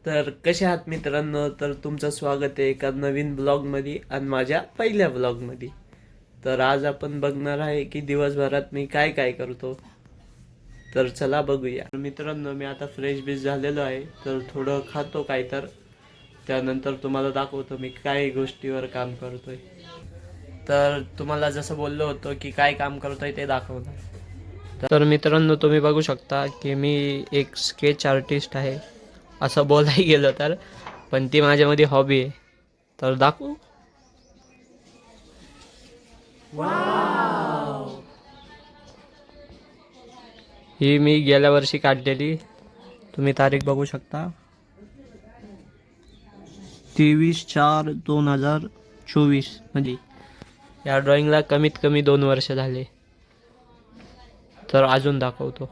तर कसे आहात मित्रांनो? तर तुमचं स्वागत आहे एका नवीन ब्लॉगमध्ये आणि माझ्या पहिल्या ब्लॉगमध्ये. तर आज आपण बघणार आहे की दिवसभरात मी काय काय करतो. तर चला बघूया. मित्रांनो, मी आता फ्रेश बीश झालेलो आहे, तर थोडं खातो काय, तर त्यानंतर तुम्हाला दाखवतो मी काय गोष्टीवर काम करतोय. तर तुम्हाला जसं बोललो होतो की काय काम करतोय ते दाखवणार. तर मित्रांनो, तुम्ही बघू शकता की मी एक स्केच आर्टिस्ट आहे असं बोलायला गेलं तर, पण ती माझ्यामध्ये हॉबी आहे. तर दाखवू. ही मी गेल्या वर्षी काढलेली, तुम्ही तारीख बघू शकता, 23/4/2024. म्हणजे या ड्रॉइंगला कमीत कमी 2 वर्ष झाले. तर अजून दाखवतो.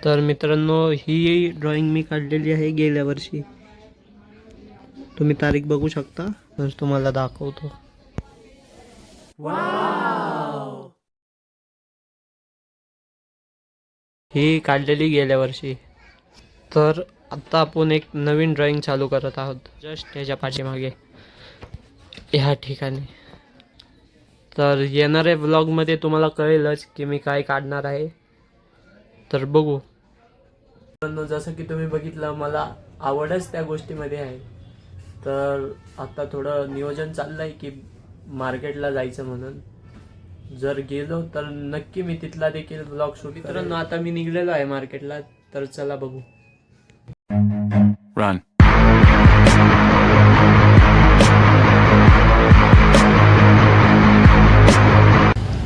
तर मित्रांनो, ही ड्रॉइंग मी काढलेली आहे गेल्या वर्षी, तुम्ही तारीख बघू शकता. तर तुम्हाला दाखवतो. ही काढलेली गेल्या वर्षी. तर आता आपण एक नवीन ड्रॉइंग चालू करत आहोत, जस्ट त्याच्या पाठीमागे ह्या ठिकाणी. तर येणाऱ्या ब्लॉगमध्ये तुम्हाला कळेलच की मी काय काढणार आहे. तर बघू. जसं की तुम्ही बघितलं, मला आवडच त्या गोष्टीमध्ये आहे. तर आता थोडं नियोजन चाललंय की मार्केटला जायचं म्हणून. जर गेलो तर नक्की मी तिथला देखील ब्लॉग शूट. मित्रांनो, आता मी निघलेलो आहे मार्केटला, तर चला बघू. Run.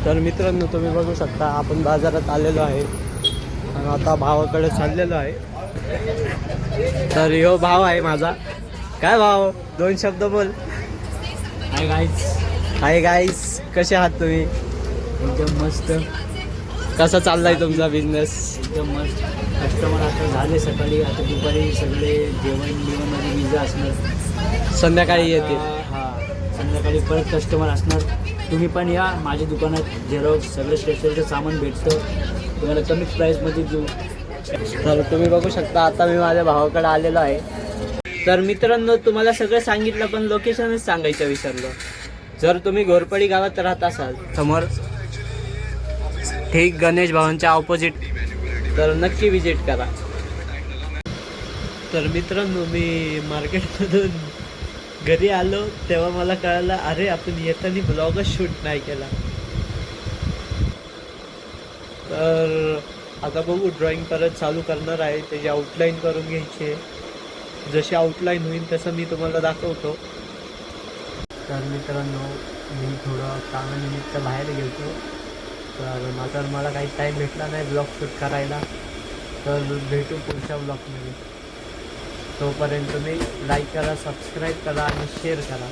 तर मित्रांनो, तुम्ही बघू शकता आपण बाजारात आलेलो आहे आणि आता भावाकडे चाललेलो आहे. तर ह्यो भाव आहे माझा. काय भाव, 2 शब्द बोल. हाय गाईस, कसे आहात तुम्ही? एकदम मस्त. कसा चाललाय तुमचा बिझनेस? एकदम मस्त. कस्टमर आता झाले सकाळी, आता दुपारी सगळे जेवणमध्ये बिझी असणार. संध्याकाळी येतील. हां, संध्याकाळी परत कस्टमर असणार. तुम्ही पण या माझ्या दुकानात. झेरॉक्स सगळं स्टेशनरीचं सामान भेटतं तुम्हाला कमीच प्राईसमध्ये देऊ. तर तुम्ही बघू शकता आता मी माझ्या भावाकडे आलेलो आहे. तर मित्रांनो, तुम्हाला सगळं सांगितलं पण लोकेशनच सांगायचं विसरलो. जर तुम्ही घोरपडी गावात राहत असाल, समोर ठीक गणेश भवनच्या ऑपोजिट, तर नक्की विजिट करा. तर मित्रांनो, मी मार्केटमधून घरी आलो तेव्हा मला कळालं, अरे आपण येताना ब्लॉगच शूट नाही केला. तर आता बघू, ड्रॉइंग परत चालू करणार आहे. त्याची आउटलाईन करून घ्यायची आहे. जशी आउटलाईन होईल तसं मी तुम्हाला दाखवतो. तर मित्रांनो, मी थोडं कामानिमित्त बाहेर गेलो, तर मला काही टाईम भेटला नाही ब्लॉग शूट करायला. तर भेटू पुढच्या ब्लॉगमध्ये. तोपर्यंत तुम्ही लाईक करा, सबस्क्राईब करा आणि शेअर करा.